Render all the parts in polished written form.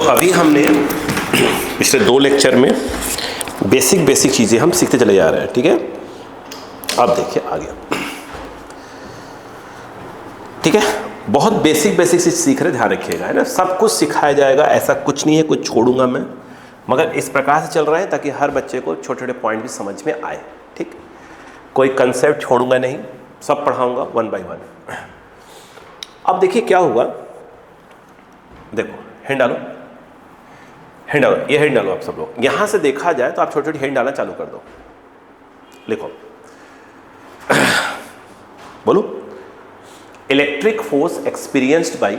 अभी हमने पिछले 2 लेक्चर में बेसिक चीज़ें हम सीखते चले जा रहे हैं, ठीक है। अब देखिए आगे, ठीक है, बहुत बेसिक चीज सीख रहे, ध्यान रखिएगा, है ना। सब कुछ सिखाया जाएगा, ऐसा कुछ नहीं है कुछ छोड़ूंगा मैं, मगर इस प्रकार से चल रहा है ताकि हर बच्चे को छोटे छोटे पॉइंट भी समझ में आए, ठीक। कोई कंसेप्ट छोड़ूंगा नहीं, सब पढ़ाऊंगा 1 बाय 1। अब देखिए क्या हुआ, देखो हैंड डालो, ये हैंड डालो आप सब लोग। यहां से देखा जाए तो आप छोटी छोटी हैंड डालना चालू कर दो। लिखो, बोलो, electric force experienced bye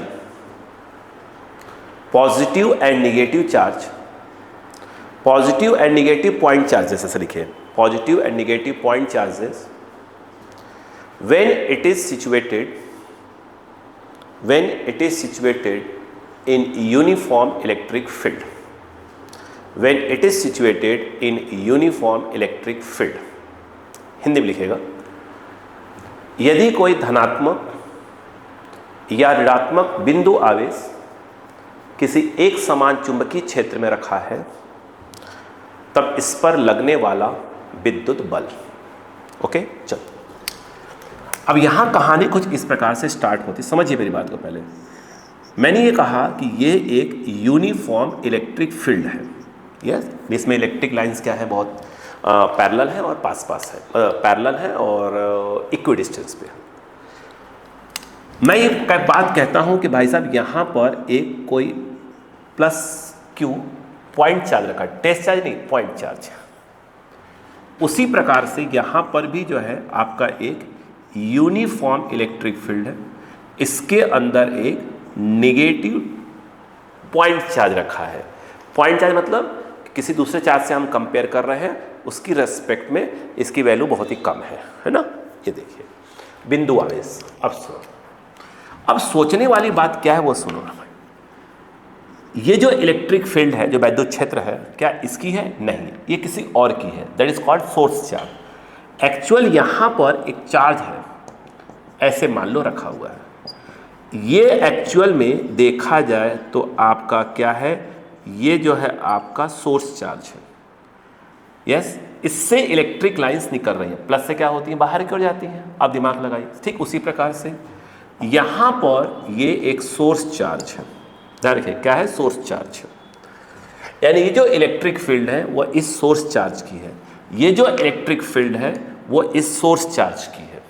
positive and negative charge, positive and negative point charges, ऐसे लिखिए, positive and negative point charges when it is situated in uniform electric field, when it is situated in uniform electric field, Hindi में लिखेगा, यदि कोई धनात्मक या ऋणात्मक बिंदु आवेश किसी एक समान चुंबकीय क्षेत्र में रखा है, तब इस पर लगने वाला विद्युत बल। ओके, चलो अब यहां कहानी कुछ इस प्रकार से स्टार्ट होती, समझिए मेरी बात को। पहले मैंने ये कहा कि ये एक यूनिफॉर्म इलेक्ट्रिक फील्ड है, यस। इसमें इलेक्ट्रिक लाइंस क्या है, बहुत पैरेलल है और पास है, पैरेलल है और इक्वी डिस्टेंस पे। मैं ये बात कहता हूं कि भाई साहब यहां पर एक कोई प्लस क्यू पॉइंट चार्ज रखा, टेस्ट चार्ज नहीं, पॉइंट चार्ज। उसी प्रकार से यहां पर भी जो है आपका एक यूनिफॉर्म इलेक्ट्रिक फील्ड है, इसके अंदर एक नेगेटिव पॉइंट चार्ज रखा है। पॉइंट चार्ज मतलब किसी दूसरे चार्ज से हम कंपेयर कर रहे हैं, उसकी रेस्पेक्ट में इसकी वैल्यू बहुत ही कम है ना। ये देखिए बिंदु आवेश। अब सुनो, अब सोचने वाली बात क्या है वो सुनो। ये जो इलेक्ट्रिक फील्ड है, जो वैद्युत क्षेत्र है, क्या इसकी है? नहीं, ये किसी और की है, that is called source charge. Actual यहां पर एक चार्ज है, ऐसे मान लो रखा हुआ है। ये एक्चुअल में देखा जाए तो आपका क्या है, ये जो है आपका सोर्स चार्ज है, यस। इससे इलेक्ट्रिक लाइंस निकल रही हैं, प्लस से क्या होती हैं, बाहर की ओर जाती हैं। आप दिमाग लगाइए, ठीक उसी प्रकार से यहां पर ये एक सोर्स चार्ज है, ध्यान रखिए क्या है, सोर्स चार्ज है। यानी ये जो इलेक्ट्रिक फील्ड है वो इस सोर्स चार्ज की है, ये जो इलेक्ट्रिक फील्ड है वो इस सोर्स चार्ज की है,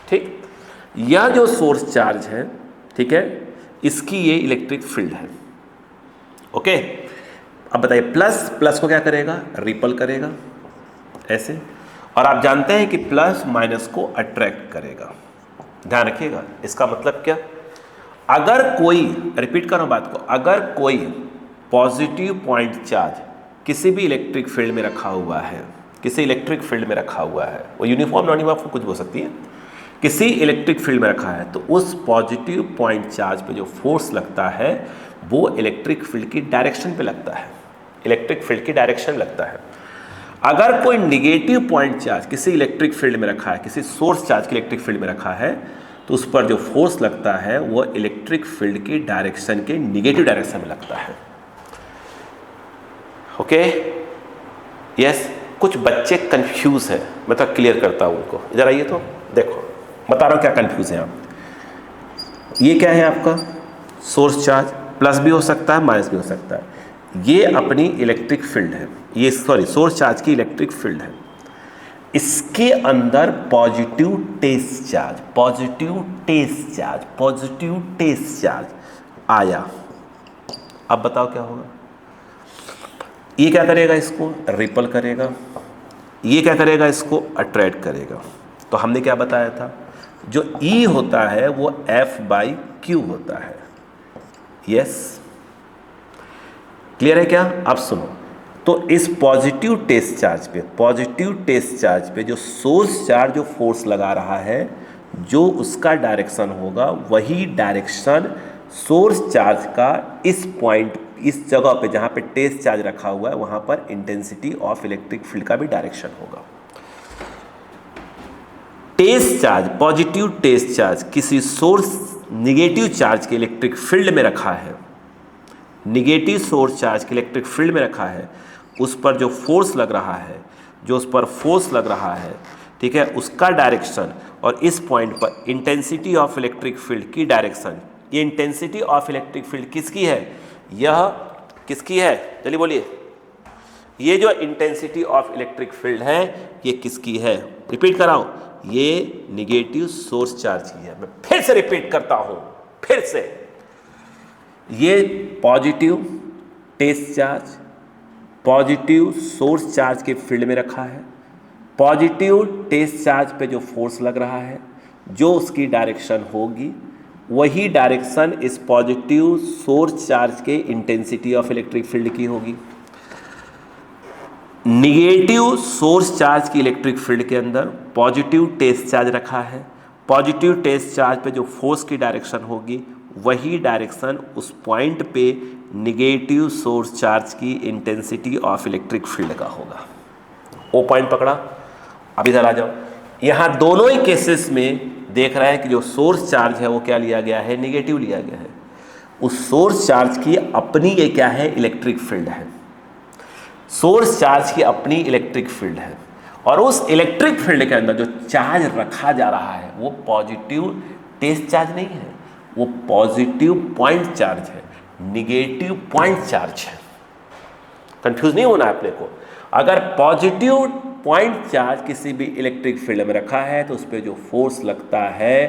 ठीक। यह जो सोर्स चार्ज है, ठीक है, इसकी ये इलेक्ट्रिक फील्ड है। ओके, अब बताइए प्लस को क्या करेगा, रिपल करेगा ऐसे, और आप जानते हैं कि प्लस माइनस को अट्रैक्ट करेगा। ध्यान रखिएगा, इसका मतलब क्या, अगर कोई, रिपीट करो बात को, अगर कोई पॉजिटिव पॉइंट चार्ज किसी भी इलेक्ट्रिक फील्ड में रखा हुआ है, किसी इलेक्ट्रिक फील्ड में रखा हुआ है, वो यूनिफॉर्म नॉन यूनिफॉर्म कुछ हो सकती है, किसी इलेक्ट्रिक फील्ड में रखा है, तो उस पॉजिटिव पॉइंट चार्ज पे जो फोर्स लगता है वो इलेक्ट्रिक फील्ड की डायरेक्शन पे लगता है, इलेक्ट्रिक फील्ड की डायरेक्शन लगता है। अगर कोई निगेटिव पॉइंट चार्ज किसी इलेक्ट्रिक फील्ड में रखा है, किसी सोर्स चार्ज के इलेक्ट्रिक फील्ड में रखा है, तो उस पर जो फोर्स लगता है वो इलेक्ट्रिक फील्ड की डायरेक्शन के निगेटिव डायरेक्शन में लगता है। Okay, yes. कुछ बच्चे कंफ्यूज है, मैं तो क्लियर करता हूं उनको। इधर आइए तो देखो, बता रहा हूं क्या कंफ्यूज है आप। ये क्या है आपका सोर्स चार्ज, प्लस भी हो सकता है माइनस भी हो सकता है। ये अपनी इलेक्ट्रिक फील्ड है, ये सोर्स चार्ज की इलेक्ट्रिक फील्ड है। इसके अंदर पॉजिटिव टेस्ट चार्ज आया। अब बताओ क्या होगा, ये क्या करेगा, इसको रिपल करेगा, ये क्या करेगा, इसको अट्रैक्ट करेगा। तो हमने क्या बताया था, जो E होता है वो F/Q होता है, यस। क्लियर है क्या? अब सुनो, तो इस पॉजिटिव टेस्ट चार्ज पे जो सोर्स चार्ज जो फोर्स लगा रहा है, जो उसका डायरेक्शन होगा वही डायरेक्शन सोर्स चार्ज का इस पॉइंट, इस जगह पे जहां पे टेस्ट चार्ज रखा हुआ है, वहां पर इंटेंसिटी ऑफ इलेक्ट्रिक फील्ड का भी डायरेक्शन होगा। Test charge, positive test charge किसी सोर्स निगेटिव चार्ज के इलेक्ट्रिक फील्ड में रखा है, निगेटिव सोर्स चार्ज के इलेक्ट्रिक फील्ड में रखा है, उस पर जो फोर्स लग रहा है, जो उस पर फोर्स लग रहा है, ठीक है, उसका डायरेक्शन और इस पॉइंट पर इंटेंसिटी ऑफ इलेक्ट्रिक फील्ड की डायरेक्शन, ये इंटेंसिटी ऑफ इलेक्ट्रिक फील्ड किसकी है, यह किसकी है, चलिए बोलिए, ये जो इंटेंसिटी ऑफ इलेक्ट्रिक फील्ड है ये किसकी है, रिपीट कराओ, ये निगेटिव सोर्स चार्ज की है। मैं फिर से रिपीट करता हूं, फिर से, ये positive test charge positive source charge के फील्ड में रखा है, पॉजिटिव टेस्ट चार्ज पे जो फोर्स लग रहा है, जो उसकी डायरेक्शन होगी वही डायरेक्शन इस पॉजिटिव सोर्स चार्ज के इंटेंसिटी ऑफ इलेक्ट्रिक फील्ड की होगी। निगेटिव सोर्स चार्ज की इलेक्ट्रिक फील्ड के अंदर पॉजिटिव टेस्ट चार्ज रखा है, पॉजिटिव टेस्ट चार्ज पे जो फोर्स की डायरेक्शन होगी वही डायरेक्शन उस पॉइंट पे निगेटिव सोर्स चार्ज की इंटेंसिटी ऑफ इलेक्ट्रिक फील्ड का होगा। वो पॉइंट पकड़ा। अब इधर आ जाओ, यहाँ दोनों ही केसेस में देख रहा है कि जो सोर्स चार्ज है वो क्या लिया गया है, निगेटिव लिया गया है। उस सोर्स चार्ज की अपनी ये क्या है, इलेक्ट्रिक फील्ड है। सोर्स चार्ज की अपनी इलेक्ट्रिक फील्ड है और उस इलेक्ट्रिक फील्ड के अंदर जो चार्ज रखा जा रहा है वो पॉजिटिव टेस्ट चार्ज नहीं है, वो पॉजिटिव पॉइंट चार्ज है, निगेटिव पॉइंट चार्ज है। कंफ्यूज नहीं होना अपने को। अगर पॉजिटिव पॉइंट चार्ज किसी भी इलेक्ट्रिक फील्ड में रखा है तो उस पर जो फोर्स लगता है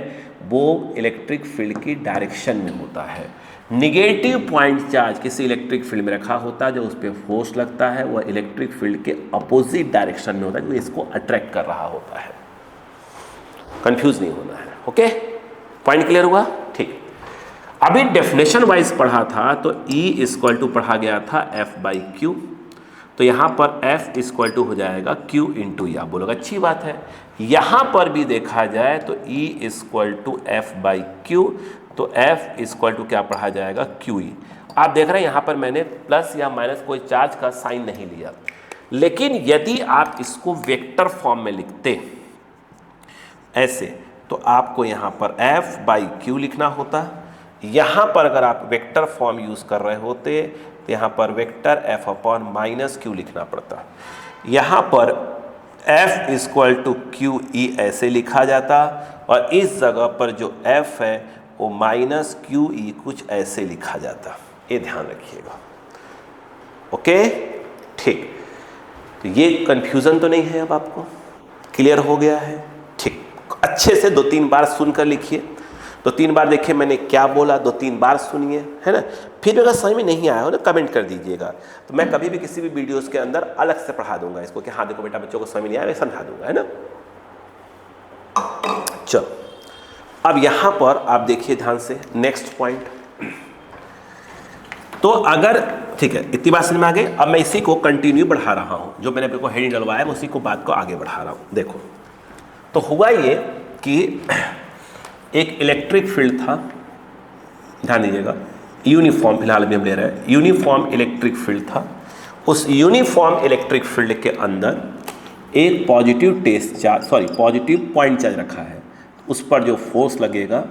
वो इलेक्ट्रिक फील्ड की डायरेक्शन में होता है। निगेटिव पॉइंट चार्ज किसी इलेक्ट्रिक फील्ड में रखा होता है, जो उस पर फोर्स लगता है वह इलेक्ट्रिक फील्ड के अपोजिट डायरेक्शन में होता है, जो इसको अट्रैक्ट कर रहा होता है। कंफ्यूज नहीं होना है। ओके, पॉइंट क्लियर हुआ? ठीक। अभी डेफिनेशन वाइज पढ़ा था तो E इक्वल टू पढ़ा गया था F/Q, तो यहाँ पर F इक्वल टू हो जाएगा Q इंटू E। आप बोलोगे अच्छी बात है। यहाँ पर भी देखा जाए तो E इक्वल टू F/Q, तो F इक्वल टू क्या पढ़ा जाएगा, QE। आप देख रहे हैं यहाँ पर मैंने प्लस या माइनस कोई चार्ज का साइन नहीं लिया, लेकिन यदि आप इसको वेक्टर फॉर्म में लिखते ऐसे तो आपको यहाँ पर F/Q लिखना होता। यहाँ पर अगर आप वेक्टर फॉर्म यूज़ कर रहे होते तो यहाँ पर वेक्टर F/-Q लिखना पड़ता। यहाँ पर F इक्वल टू QE ऐसे लिखा जाता और इस जगह पर जो F है वो -QE कुछ ऐसे लिखा जाता। ये ध्यान रखिएगा। ओके, ठीक। तो ये कन्फ्यूज़न तो नहीं है, अब आपको क्लियर हो गया है? ठीक, अच्छे से 2-3 बार सुनकर लिखिए, 2-3 बार देखिए मैंने क्या बोला, 2-3 बार सुनिए, है ना। फिर अगर समझ में नहीं आया हो ना कमेंट कर दीजिएगा, तो मैं कभी भी किसी भी वीडियोस के अंदर अलग से पढ़ा दूंगा इसको कि हाँ देखो बेटा बच्चों को समझ नहीं आया, मैं समझा दूंगा, है ना। चलो अब यहाँ पर आप देखिए ध्यान से नेक्स्ट पॉइंट। तो अगर ठीक है, इतनी बात समझ में आ गई। अब मैं इसी को कंटिन्यू बढ़ा रहा हूँ, जो मैंने आपको हेडिंग डलवाया है उसी को बात को आगे बढ़ा रहा हूँ। देखो तो हुआ ये कि एक इलेक्ट्रिक फील्ड था, ध्यान दीजिएगा, यूनिफॉर्म फिलहाल भी हम ले रहे हैं, यूनिफॉर्म इलेक्ट्रिक फील्ड था। उस यूनिफॉर्म इलेक्ट्रिक फील्ड के अंदर एक पॉजिटिव पॉइंट चार्ज रखा है। उस पर जो फोर्स लगेगा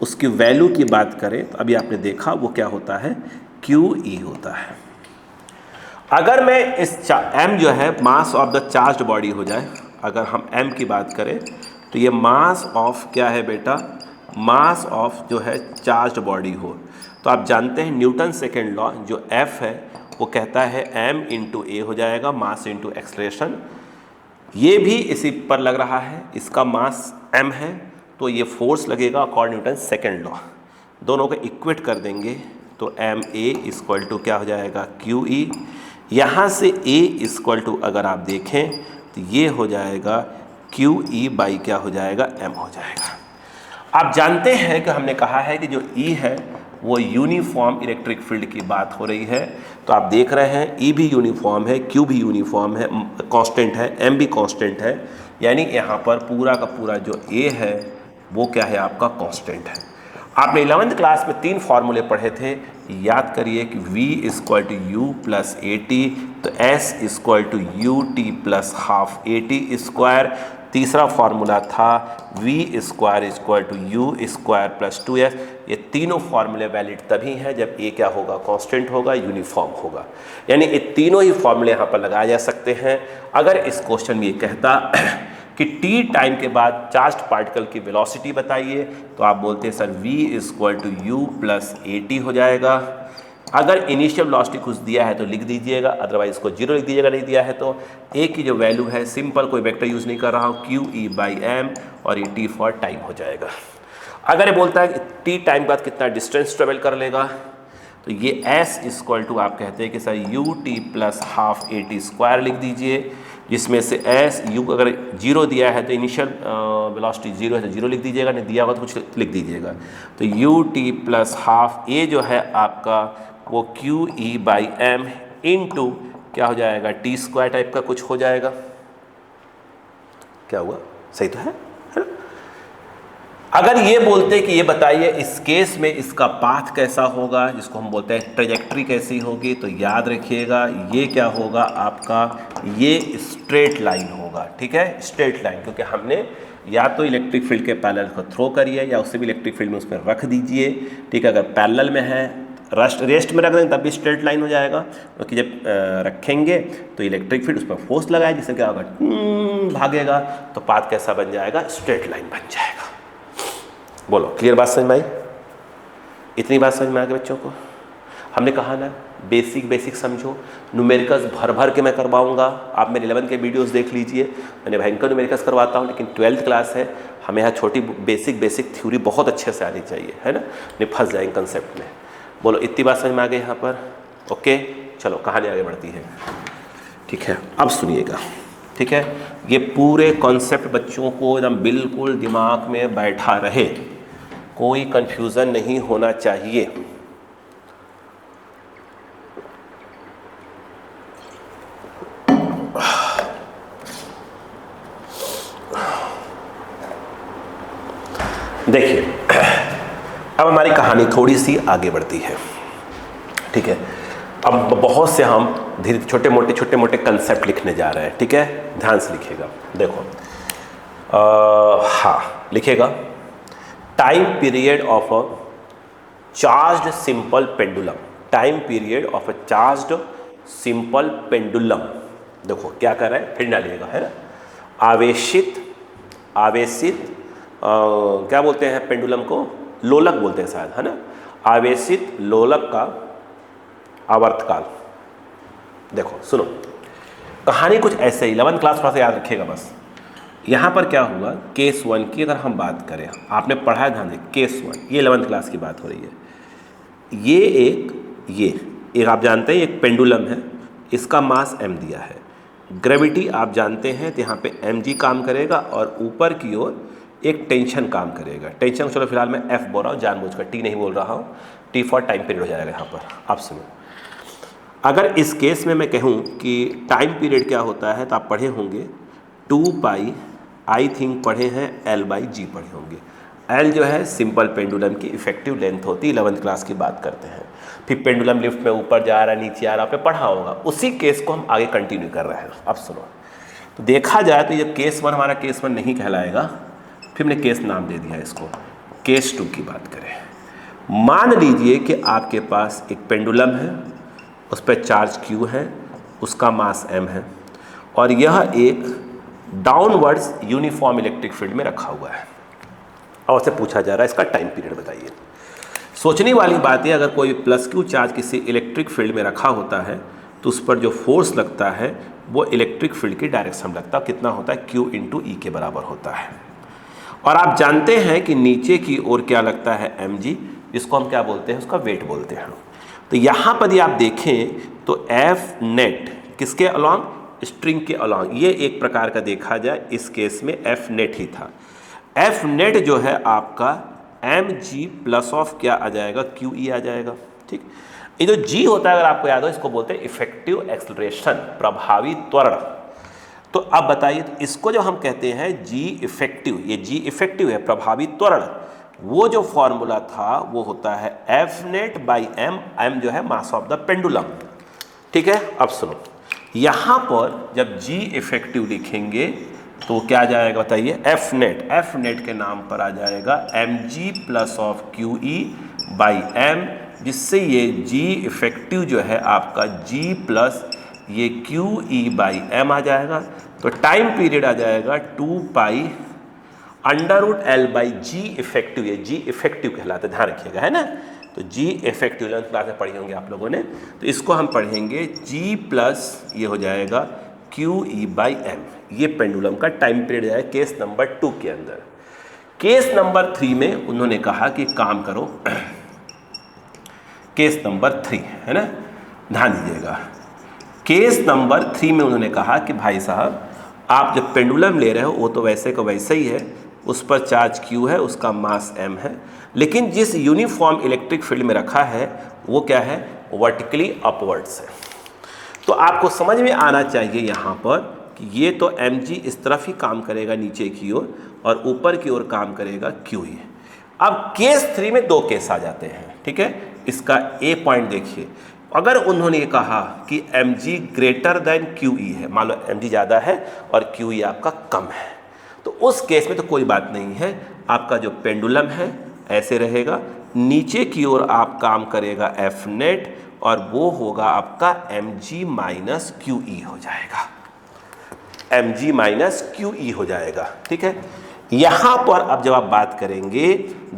उसकी वैल्यू की बात करें तो अभी आपने देखा वो क्या होता है, QE होता है। अगर मैं इस M जो है mass of the charged body हो जाए, अगर हम M की बात करें तो ये मास ऑफ क्या है बेटा, मास ऑफ जो है चार्ज्ड बॉडी हो, तो आप जानते हैं न्यूटन सेकेंड लॉ जो F है वो कहता है M इंटू A हो जाएगा, मास इंटू एक्सलेरेशन। ये भी इसी पर लग रहा है, इसका मास M है तो ये फोर्स लगेगा अकॉर्डिंग न्यूटन सेकेंड लॉ। दोनों को इक्वेट कर देंगे तो MA इक्वल टू क्या हो जाएगा, QE। यहाँ से A इक्वल टू अगर आप देखें तो ये हो जाएगा QE बाई क्या हो जाएगा, M हो जाएगा। आप जानते हैं कि हमने कहा है कि जो E है वो यूनिफॉर्म इलेक्ट्रिक फील्ड की बात हो रही है, तो आप देख रहे हैं E भी यूनिफॉर्म है, Q भी यूनिफॉर्म है, कांस्टेंट है, M भी कांस्टेंट है, यानी यहाँ पर पूरा का पूरा जो A है वो क्या है आपका कांस्टेंट है। आपने 11th क्लास में 3 फार्मूले पढ़े थे, याद करिए कि V equal to U plus AT, तो S equal to UT plus half AT square, तीसरा फॉर्मूला था v square equal to U square plus 2f। ये तीनों फॉर्मूले वैलिड तभी हैं जब ए क्या होगा, कांस्टेंट होगा, यूनिफॉर्म होगा। यानी ये तीनों ही फॉर्मूले यहाँ पर लगाए जा सकते हैं। अगर इस क्वेश्चन में ये कहता कि t टाइम के बाद चार्ज्ड पार्टिकल की वेलोसिटी बताइए, तो आप बोलते हैं sir v equal to U plus at हो जाएगा। अगर इनिशियल वेलोसिटी कुछ दिया है तो लिख दीजिएगा, अदरवाइज इसको 0 लिख दीजिएगा, नहीं दिया है तो a की जो वैल्यू है, सिंपल कोई वेक्टर यूज़ नहीं कर रहा हूँ, QE/m और ये t फॉर टाइम हो जाएगा। अगर ये बोलता है कि t टाइम के बाद कितना डिस्टेंस ट्रेवल कर लेगा, तो ये s इक्वल टू आप कहते हैं कि sir ut plus half at square लिख दीजिए, जिसमें से s u अगर 0 दिया है तो इनिशियल वेलोसिटी 0 है तो 0 लिख दीजिएगा, नहीं दिया होगा तो कुछ लिख दीजिएगा। तो ut प्लस हाफ a जो है आपका वो QE/m इंटू क्या हो जाएगा, t स्क्वायर टाइप का कुछ हो जाएगा। क्या हुआ, सही तो है ना? अगर ये बोलते कि ये बताइए इस केस में इसका पाथ कैसा होगा, जिसको हम बोलते हैं ट्रेजेक्ट्री कैसी होगी, तो याद रखिएगा ये क्या होगा आपका, ये स्ट्रेट लाइन होगा। ठीक है, स्ट्रेट लाइन, क्योंकि हमने या तो इलेक्ट्रिक फील्ड के पैरेलल को थ्रो करिए या उससे भी इलेक्ट्रिक फील्ड में उसमें रख दीजिए। ठीक है, अगर पैरेलल में है रेस्ट में रख देंगे तब भी स्ट्रेट लाइन हो जाएगा, क्योंकि जब रखेंगे तो इलेक्ट्रिक फील्ड उस पर फोर्स लगाए, जिससे क्या होगा, भागेगा, तो पाथ कैसा बन जाएगा, स्ट्रेट लाइन बन जाएगा। बोलो, क्लियर बात समझ में आई? इतनी बात समझ में आ गई बच्चों को? हमने कहा ना बेसिक समझो, न्यूमेरिकल्स भर भर के मैं करवाऊंगा। आप मेरे 11 के वीडियोस देख लीजिए, मैंने भयंकर न्यूमेरिकल्स करवाता हूँ, लेकिन 12th क्लास है, हमें यहाँ छोटी बेसिक थ्योरी बहुत अच्छे से आनी चाहिए, है ना, नहीं फंस जाएंगे कंसेप्ट में। बोलो, इतनी बात समझ में आ गई यहाँ पर? ओके, चलो कहानी आगे बढ़ती है। ठीक है, अब सुनिएगा। ठीक है, ये पूरे कॉन्सेप्ट बच्चों को एकदम बिल्कुल दिमाग में बैठा रहे, कोई कंफ्यूजन नहीं होना चाहिए। देखिए, अब हमारी कहानी थोड़ी सी आगे बढ़ती है। ठीक है, अब बहुत से हम धीरे छोटे मोटे कंसेप्ट लिखने जा रहे हैं। ठीक है, ध्यान से लिखिएगा। देखो, हाँ लिखिएगा, time period of a charged simple pendulum. Time period of a charged simple pendulum. देखो क्या कर रहा है, फिर डालिएगा, है ना। आवेशित क्या बोलते हैं पेंडुलम को, लोलक बोलते हैं शायद, है ना। आवेशित लोलक का आवर्तकाल। देखो सुनो, कहानी कुछ ऐसे ही 11th क्लास थोड़ा सा याद रखिएगा बस। यहाँ पर क्या हुआ, केस 1 की अगर हम बात करें, आपने पढ़ा है ध्यान से, केस 1, ये 11th क्लास की बात हो रही है। ये एक आप जानते हैं एक पेंडुलम है, इसका मास m दिया है, ग्रेविटी आप जानते हैं, तो यहाँ पे mg काम करेगा और ऊपर की ओर एक टेंशन काम करेगा। टेंशन चलो फिलहाल मैं f बोल रहा हूँ जानबूझकर, t नहीं बोल रहा हूँ, t फॉर टाइम पीरियड हो जाएगा यहाँ पर। आप सुनो, अगर इस केस में मैं कहूँ कि टाइम पीरियड क्या होता है, तो आप पढ़े होंगे 2 पाई, आई थिंक पढ़े हैं L/g पढ़े होंगे। L जो है सिंपल पेंडुलम की इफेक्टिव लेंथ होती है, 11th क्लास की बात करते हैं। फिर पेंडुलम लिफ्ट में ऊपर जा रहा है नीचे आ रहा है, आपने पढ़ा होगा। उसी केस को हम आगे कंटिन्यू कर रहे हैं। अब सुनो, तो देखा जाए तो ये केस 1 हमारा केस 1 नहीं कहलाएगा, फिर हमने केस नाम दे दिया इसको। केस 2 की बात करें, मान लीजिए कि आपके पास एक पेंडुलम है, उस पर चार्ज Q है, उसका मास m है, और यह एक डाउनवर्ड्स यूनिफॉर्म इलेक्ट्रिक फील्ड में रखा हुआ है, और उससे पूछा जा रहा है इसका टाइम पीरियड बताइए। सोचने वाली बात है, अगर कोई +Q चार्ज किसी इलेक्ट्रिक फील्ड में रखा होता है तो उस पर जो फोर्स लगता है वो इलेक्ट्रिक फील्ड की डायरेक्शन में लगता है, कितना होता है, Q × E के बराबर होता है। और आप जानते हैं कि नीचे की ओर क्या लगता है, mg, जिसको हम क्या बोलते हैं, उसका वेट बोलते हैं। तो यहाँ पर यदि आप देखें तो F नेट किसके अलॉन्ग, स्ट्रिंग के अलॉन्ग, ये एक प्रकार का देखा जाए इस केस में F नेट ही था। F नेट जो है आपका mg प्लस ऑफ क्या आ जाएगा, QE आ जाएगा। ठीक, ये जो g होता है अगर आपको याद हो, इसको बोलते हैं इफेक्टिव एक्सेलरेशन, प्रभावी त्वरण। तो अब बताइए, तो इसको जो हम कहते हैं g इफेक्टिव, ये g इफेक्टिव है, प्रभावी त्वरण, वो जो फॉर्मूला था वो होता है F नेट बाई m जो है मास ऑफ द पेंडुलम। ठीक है, अब सुनो, यहाँ पर जब g इफेक्टिव लिखेंगे तो वो क्या आ जाएगा बताइए, एफ नेट, एफ नेट के नाम पर आ जाएगा mg plus of Q E by M, जिससे ये g इफेक्टिव जो है आपका g प्लस ये क्यू ई बाई एम आ जाएगा। तो टाइम पीरियड आ जाएगा 2 पाई under root L by G effective, ये जी इफेक्टिव कहलाता है, ध्यान रखिएगा, है ना। तो जी इफेक्टिव 11th क्लास में पढ़े होंगे आप लोगों ने, तो इसको हम पढ़ेंगे जी प्लस ये हो जाएगा क्यू ई बाई एम। ये पेंडुलम का टाइम पीरियड है केस नंबर 2 के अंदर। केस नंबर 3 में उन्होंने कहा कि काम करो, केस नंबर 3 है ना, ध्यान दीजिएगा। केस नंबर 3 में उन्होंने कहा कि भाई साहब आप जब पेंडुलम ले रहे हो वो तो वैसे का वैसे ही है, उस पर चार्ज Q है, उसका मास M है, लेकिन जिस यूनिफॉर्म इलेक्ट्रिक फील्ड में रखा है वो क्या है, वर्टिकली अपवर्ड्स है। तो आपको समझ में आना चाहिए यहाँ पर कि ये तो mg इस तरफ ही काम करेगा नीचे की ओर और ऊपर की ओर काम करेगा QE। अब केस 3 में 2 केस आ जाते हैं, ठीक है। इसका ए पॉइंट देखिए, अगर उन्होंने कहा कि mg ग्रेटर देन QE है, मान लो mg ज़्यादा है और QE आपका कम है, तो उस केस में तो कोई बात नहीं है, आपका जो पेंडुलम है ऐसे रहेगा, नीचे की ओर आप काम करेगा एफ नेट और वो होगा आपका mg माइनस QE हो जाएगा, mg माइनस QE हो जाएगा, ठीक है। यहाँ पर अब जब आप बात करेंगे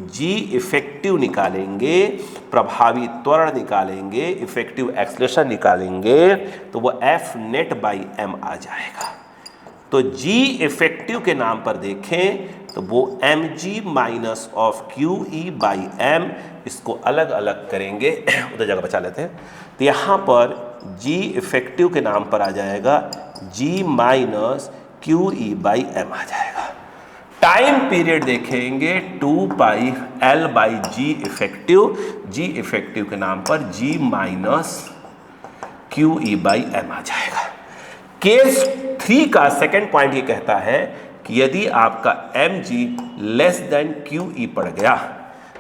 g इफेक्टिव निकालेंगे, प्रभावी त्वरण निकालेंगे, इफेक्टिव एक्सलेशन निकालेंगे, तो वो एफ नेट बाई एम आ जाएगा। तो g इफेक्टिव के नाम पर देखें तो वो mg minus of QE by M, इसको अलग अलग करेंगे, उधर जगह बचा लेते हैं। तो यहाँ पर g इफेक्टिव के नाम पर आ जाएगा g minus QE by M आ जाएगा। टाइम पीरियड देखेंगे 2 pi L by G effective, G effective के नाम पर g minus QE by M आ जाएगा। केस 3 का सेकेंड पॉइंट ये कहता है कि यदि आपका mg लेस देन QE पड़ गया,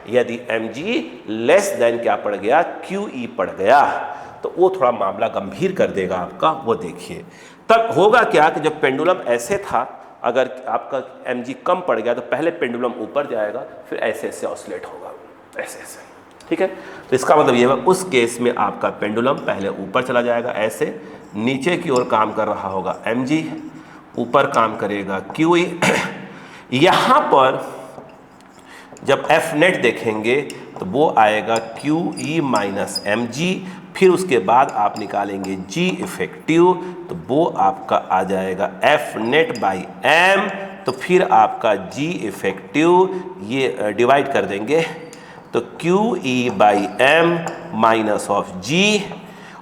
यदि mg लेस देन क्या पड़ गया, QE पड़ गया, तो वो थोड़ा मामला गंभीर कर देगा आपका, वो देखिए। तब होगा क्या कि जब पेंडुलम ऐसे था, अगर आपका mg कम पड़ गया तो पहले पेंडुलम ऊपर जाएगा, फिर ऐसे ऐसे ऑसिलेट होगा, ऐसे ऐसे, ठीक है। तो इसका मतलब ये है उस केस में आपका पेंडुलम पहले ऊपर चला जाएगा, ऐसे नीचे की ओर काम कर रहा होगा mg, ऊपर काम करेगा QE। यहाँ पर जब एफ नेट देखेंगे तो वो आएगा QE माइनस mg, फिर उसके बाद आप निकालेंगे g इफेक्टिव, तो वो आपका आ जाएगा एफ नेट बाई एम, तो फिर आपका g इफेक्टिव ये डिवाइड कर देंगे, तो QE by M minus of g,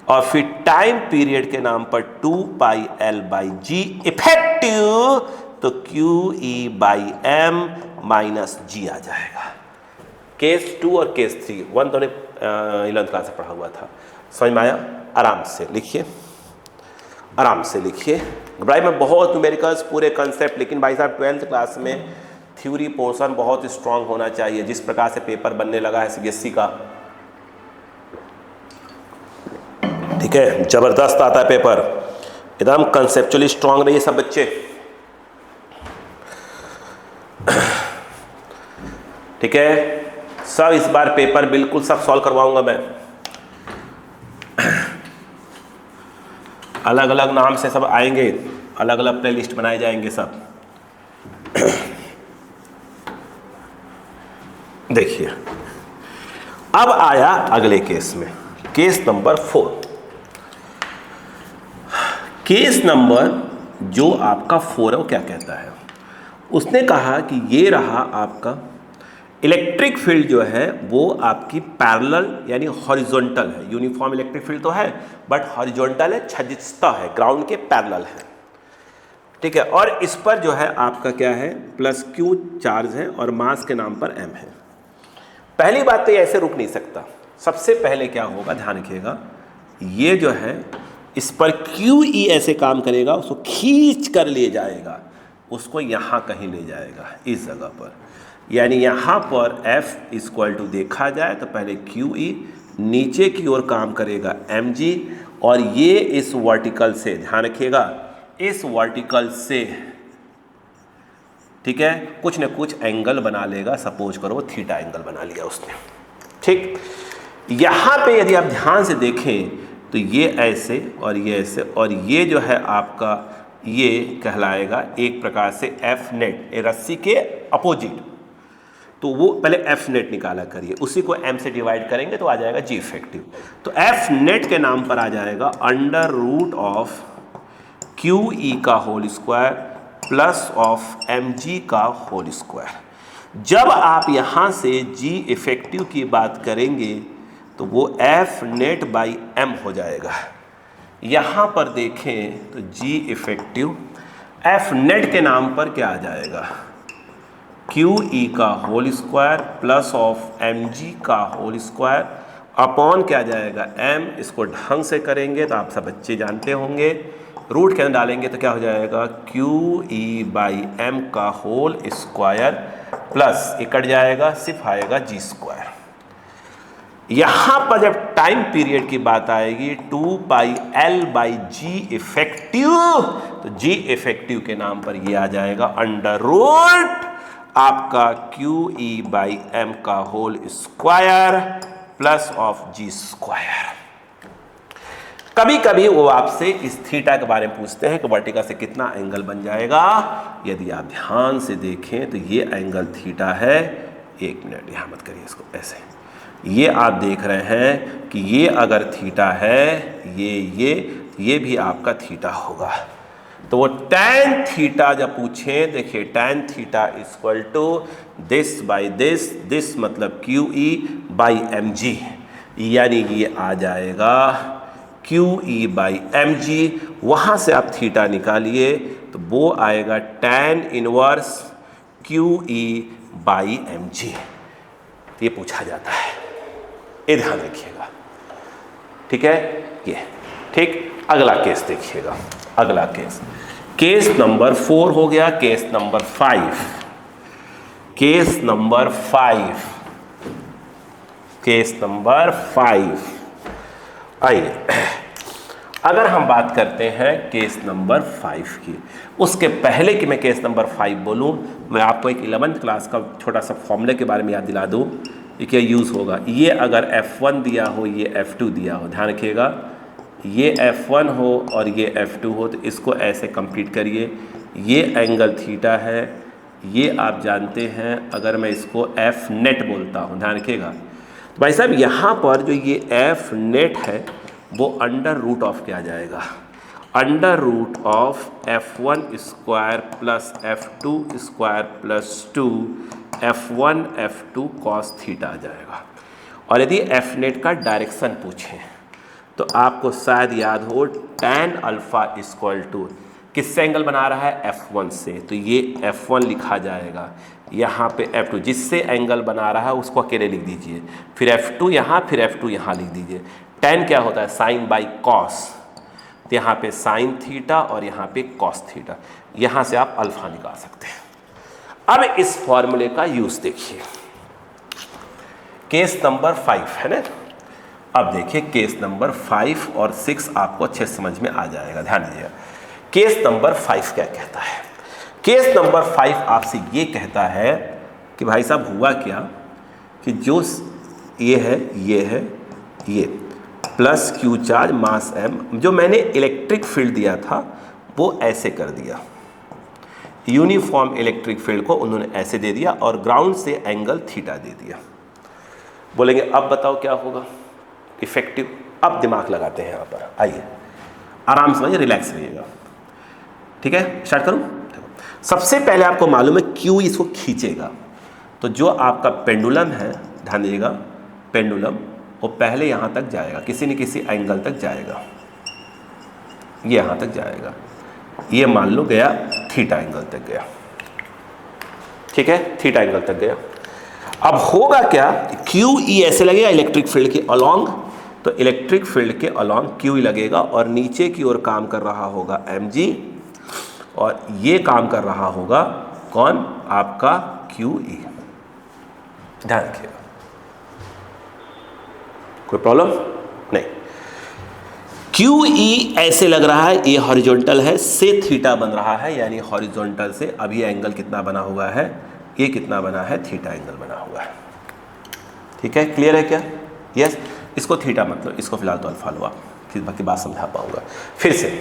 और फिर टाइम पीरियड के नाम पर 2 pi L by G effective, तो QE by M minus G आ जाएगा। केस 2 और केस 3 1 तो 11th क्लास से पढ़ा हुआ था, समझ में आया। आराम से लिखिए, आराम से लिखिए, घबराइए में बहुत न्यूमेरिकल्स पूरे कंसेप्ट, लेकिन भाई साहब 12th क्लास में थ्योरी पोर्शन बहुत स्ट्रांग होना चाहिए। जिस प्रकार से पेपर बनने लगा है CBSE का, ठीक है, जबरदस्त आता है पेपर, एकदम कंसेप्चुअली स्ट्रांग रहिए सब बच्चे, ठीक है। सब इस बार पेपर बिल्कुल सब सॉल्व करवाऊंगा मैं, अलग अलग नाम से सब आएंगे, अलग अलग प्ले लिस्ट बनाए जाएंगे सब। देखिए अब आया अगले केस में, केस नंबर 4। केस नंबर जो आपका 4 है वो क्या कहता है, उसने कहा कि ये रहा आपका इलेक्ट्रिक फील्ड जो है वो आपकी पैरेलल यानी हॉरिजॉन्टल है, यूनिफॉर्म इलेक्ट्रिक फील्ड तो है बट हॉरिजॉन्टल है, क्षैतिजता है, ग्राउंड के पैरेलल है, ठीक है। और इस पर जो है आपका क्या है, प्लस Q चार्ज है और मास के नाम पर M है। पहली बात तो ये ऐसे रुक नहीं सकता, सबसे पहले क्या होगा ध्यान रखिएगा, ये जो है इस पर QE ऐसे काम करेगा, उसको खींच कर ले जाएगा, उसको यहाँ कहीं ले जाएगा इस जगह पर, यानी यहाँ पर F इक्वल टू देखा जाए तो पहले QE, नीचे की ओर काम करेगा mg, और ये इस वर्टिकल से ध्यान रखिएगा, इस वर्टिकल से ठीक है, कुछ न कुछ एंगल बना लेगा, सपोज करो वो थीटा एंगल बना लिया उसने। ठीक, यहाँ पे यदि आप ध्यान से देखें तो ये ऐसे और ये ऐसे, और ये जो है आपका ये कहलाएगा एक प्रकार से एफ नेट, ए रस्सी के अपोजिट। तो वो पहले एफ नेट निकाला करिए, उसी को एम से डिवाइड करेंगे तो आ जाएगा जी इफेक्टिव। तो एफ नेट के नाम पर आ जाएगा under root of Q E का whole square plus of M G का होल स्क्वायर। जब आप यहाँ से जी इफेक्टिव की बात करेंगे तो वो एफ नेट बाई एम हो जाएगा। यहाँ पर देखें तो जी इफेक्टिव एफ नेट के नाम पर क्या आ जाएगा, क्यू ई का whole square plus of M G का होल स्क्वायर अपॉन क्या जाएगा एम। इसको ढंग से करेंगे तो आप सब बच्चे जानते होंगे, रूट के अंदर डालेंगे तो क्या हो जाएगा क्यू ई बाई एम का होल स्क्वायर प्लस ये कट जाएगा, सिर्फ आएगा जी स्क्वायर। यहाँ पर जब टाइम पीरियड की बात आएगी 2 pi L by G effective, तो जी इफेक्टिव के नाम पर ये आ जाएगा अंडर रूट आपका क्यू ई बाई एम का whole square plus of G square. कभी कभी वो आपसे इस थीटा के बारे में पूछते हैं कि वर्टिकल से कितना एंगल बन जाएगा। यदि आप ध्यान से देखें तो ये एंगल थीटा है, एक मिनट यहाँ मत करिए इसको, ऐसे ये आप देख रहे हैं कि ये अगर थीटा है, ये भी आपका थीटा होगा। तो वो टैन थीटा जब पूछें, देखिए tan theta equal to this by this, this मतलब Q E by M G, यानी ये आ जाएगा Q E by M G. वहाँ से आप थीटा निकालिए तो वो आएगा tan inverse Q E by M G. ये पूछा जाता है, ये ध्यान रखिएगा, ठीक है ये। ठीक, अगला केस देखिएगा, अगला केस, केस नंबर 4 हो गया। Case number 5, case number 5, case number 5। आइए, अगर हम बात करते हैं केस नंबर 5 की, उसके पहले कि मैं केस नंबर 5 बोलूं, मैं आपको एक 11th क्लास का छोटा सा फॉर्मूले के बारे में याद दिला दूं। ये क्या यूज़ होगा, ये अगर F1 दिया हो, ये F2 दिया हो, ध्यान रखिएगा, ये F1 हो और ये F2 हो, तो इसको ऐसे कंप्लीट करिए। ये एंगल थीटा है, ये आप जानते हैं, अगर मैं इसको F नेट बोलता हूँ, ध्यान रखिएगा। तो भाई साहब यहाँ पर जो ये F नेट है वो अंडर रूट ऑफ क्या जाएगा, under root of F1 square plus F2 square plus 2 F1 F2 cos theta आ जाएगा। और यदि F नेट का डायरेक्शन पूछें तो आपको शायद याद हो tan अल्फा इक्वल टू किससे एंगल बना रहा है, F1 से, तो ये F1 लिखा जाएगा, यहाँ पे F2 जिससे एंगल बना रहा है उसको अकेले लिख दीजिए, फिर F2 यहाँ, फिर F2 यहाँ लिख दीजिए। tan क्या होता है, साइन बाई कॉस, तो यहाँ पे साइन थीटा और यहाँ पे कॉस थीटा, यहाँ से आप अल्फा निकाल सकते हैं। अब इस फॉर्मूले का यूज देखिए, केस नंबर 5 है ना। अब देखिए केस नंबर 5 और 6 आपको अच्छे समझ में आ जाएगा, ध्यान दीजिएगा। केस नंबर 5 क्या कहता है, केस नंबर 5 आपसे ये कहता है कि भाई साहब हुआ क्या कि जो ये है ये प्लस क्यू चार्ज मास एम, जो मैंने इलेक्ट्रिक फील्ड दिया था वो ऐसे कर दिया, यूनिफॉर्म इलेक्ट्रिक फील्ड को उन्होंने ऐसे दे दिया और ग्राउंड से एंगल थीटा दे दिया। बोलेंगे अब बताओ क्या होगा इफेक्टिव। अब दिमाग लगाते हैं यहाँ पर, आइए आराम से समझिए, रिलैक्स रहिएगा, ठीक है। स्टार्ट करूँ। सबसे पहले आपको मालूम है क्यू इसको खींचेगा, तो जो आपका पेंडुलम है, ध्यान दीजिएगा, पेंडुलम वो पहले यहाँ तक जाएगा, किसी न किसी एंगल तक जाएगा, ये यहाँ तक जाएगा, ये मान लो गया थीटा एंगल तक गया, ठीक है, थीटा एंगल तक गया। अब होगा क्या, क्यू ई ऐसे लगेगा इलेक्ट्रिक फील्ड के अलोंग, तो इलेक्ट्रिक फील्ड के अलोंग क्यू ई लगेगा और नीचे की ओर काम कर रहा होगा एम जी, और ये काम कर रहा होगा कौन, आपका क्यू ई। ध्यान रखिएगा, कोई प्रॉब्लम नहीं। क्यू ई ऐसे लग रहा है, ये हॉरिजॉन्टल है, से थीटा बन रहा है, यानी हॉरिजॉन्टल से अभी एंगल कितना बना हुआ है, ये कितना बना है, थीटा एंगल बना हुआ है। ठीक है, क्लियर है क्या? यस, इसको थीटा मतलब, इसको फिलहाल तो अल्फा लो आप, फिर बाकी बात समझा पाऊंगा। फिर से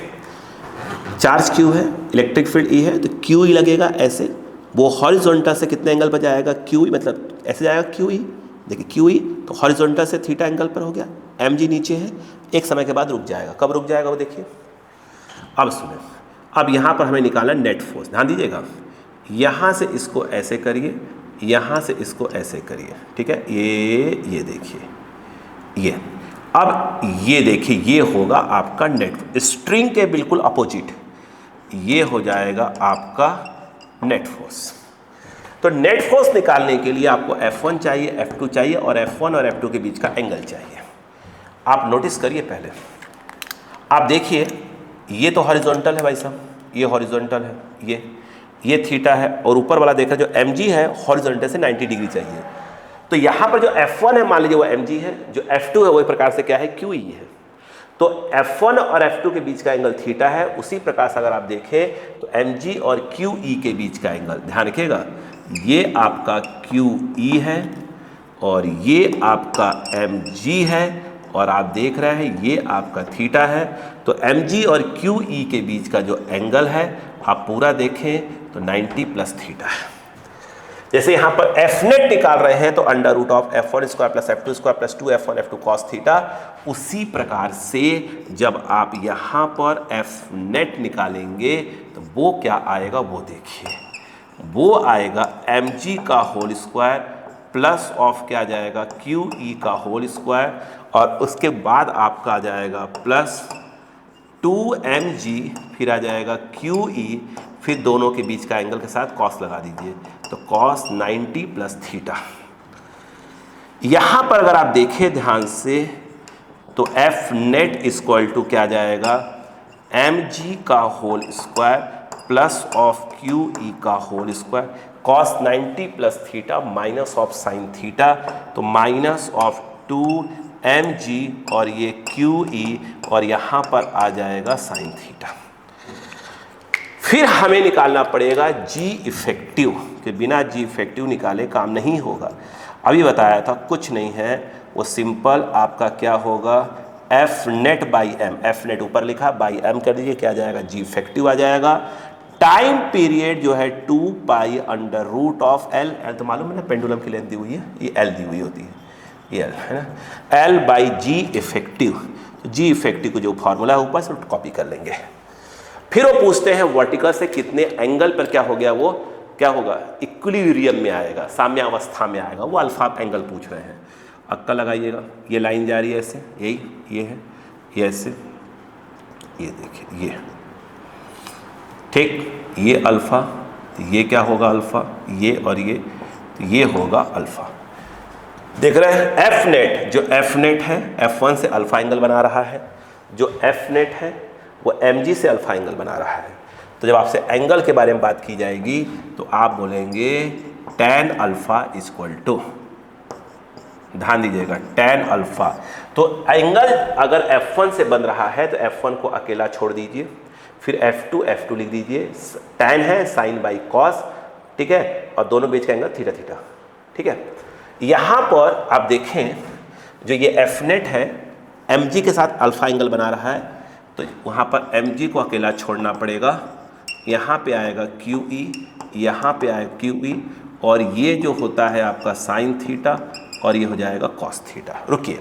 चार्ज क्यू है, इलेक्ट्रिक फील्ड ई है, तो क्यू ई लगेगा ऐसे, वो हॉरिजॉन्टल से कितने एंगल पर जाएगा, क्यू ई मतलब ऐसे जाएगा क्यू ई, देखिए क्यू ई तो हॉरिजॉन्टल से थीटा एंगल पर हो गया, एम जी नीचे है, एक समय के बाद रुक जाएगा। कब रुक जाएगा वो देखिए। अब सुनिए, अब यहाँ पर हमें निकालना नेट फोर्स, ध्यान दीजिएगा, यहाँ से इसको ऐसे करिए, यहाँ से इसको ऐसे करिए, ठीक है, ये देखिए, ये अब ये देखिए, ये होगा आपका नेट, स्ट्रिंग के बिल्कुल अपोजिट ये हो जाएगा आपका नेट फोर्स। तो नेट फोर्स निकालने के लिए आपको F1 चाहिए, F2 चाहिए, और F1 और F2 के बीच का एंगल चाहिए। आप नोटिस करिए, पहले आप देखिए, ये तो हॉरिजॉन्टल है भाई साहब, ये हॉरिजॉन्टल है, ये थीटा है, और ऊपर वाला देखा जो mg है हॉरिजॉन्टल से 90 डिग्री चाहिए। तो यहाँ पर जो F1 है मान लीजिए वो mg है, जो F2 है वो एक प्रकार से क्या है, QE है। तो F1 और F2 के बीच का एंगल थीटा है। उसी प्रकार से अगर आप देखें तो mg और QE के बीच का एंगल, ध्यान रखिएगा, ये आपका QE है और ये आपका mg है, और आप देख रहे हैं ये आपका थीटा है। तो mg और QE के बीच का जो एंगल है आप पूरा देखें तो 90 प्लस थीटा है। जैसे यहाँ पर एफ नेट निकाल रहे हैं तो under root of F1 square plus F2 square plus 2F1 F2 cos theta, उसी प्रकार से जब आप यहाँ पर एफ नेट निकालेंगे तो वो क्या आएगा वो देखिए, वो आएगा mg का होल स्क्वायर प्लस ऑफ क्या जाएगा, QE का होल स्क्वायर, और उसके बाद आपका आ जाएगा प्लस 2mg, फिर आ जाएगा QE, फिर दोनों के बीच का एंगल के साथ कॉस लगा दीजिए, तो कॉस 90 प्लस थीटा। यहाँ पर अगर आप देखें ध्यान से तो एफ नेट इक्वल टू क्या जाएगा, mg का whole square plus of QE का whole square, cos 90 plus theta minus of sine theta, तो माइनस ऑफ 2mg और ये QE, और यहाँ पर आ जाएगा साइन थीटा। फिर हमें निकालना पड़ेगा G इफेक्टिव, कि बिना G इफेक्टिव निकाले काम नहीं होगा। अभी बताया था कुछ नहीं है, वो सिंपल आपका क्या होगा, F net by M, F net ऊपर लिखा बाई एम कर दीजिए, क्या जाएगा, G इफेक्टिव आ जाएगा। टाइम पीरियड जो है 2 पाई अंडर रूट ऑफ L, तो मालूम है ना पेंडुलम की लेंथ दी हुई है, ये L दी हुई होती है, ये L है ना, L बाई G इफेक्टिव। तो G इफेक्टिव को जो फॉर्मूला है ऊपर से कॉपी कर लेंगे। फिर वो पूछते हैं वर्टिकल से कितने एंगल पर क्या हो गया, वो क्या होगा, इक्विलिब्रियम में आएगा, साम्यावस्था में आएगा, वो अल्फा एंगल पूछ रहे हैं। अक्का लगाइएगा, ये लाइन जा रही है ऐसे, यही ये है, ये ऐसे, ये देखिए ये, ठीक, ये अल्फा, ये क्या होगा अल्फा, ये और ये होगा अल्फा। देख रहे हैं एफ नेट, जो एफ नेट है F1 से अल्फा एंगल बना रहा है, जो एफ नेट है वो mg से अल्फा एंगल बना रहा है। तो जब आपसे एंगल के बारे में बात की जाएगी तो आप बोलेंगे tan अल्फा इक्वल टू, ध्यान दीजिएगा, tan अल्फा। तो एंगल अगर F1 से बन रहा है तो F1 को अकेला छोड़ दीजिए, फिर F2 लिख दीजिए, tan है साइन बाई कॉस, ठीक है, और दोनों बीच का एंगल थीटा थीटा, ठीक है। यहाँ पर आप देखें जो ये एफ नेट है mg के साथ अल्फा एंगल बना रहा है, तो वहाँ पर mg को अकेला छोड़ना पड़ेगा, यहाँ पे आएगा QE, यहाँ पे आएगा QE, और ये जो होता है आपका साइन थीटा, और ये हो जाएगा कॉस थीटा। रुकिए,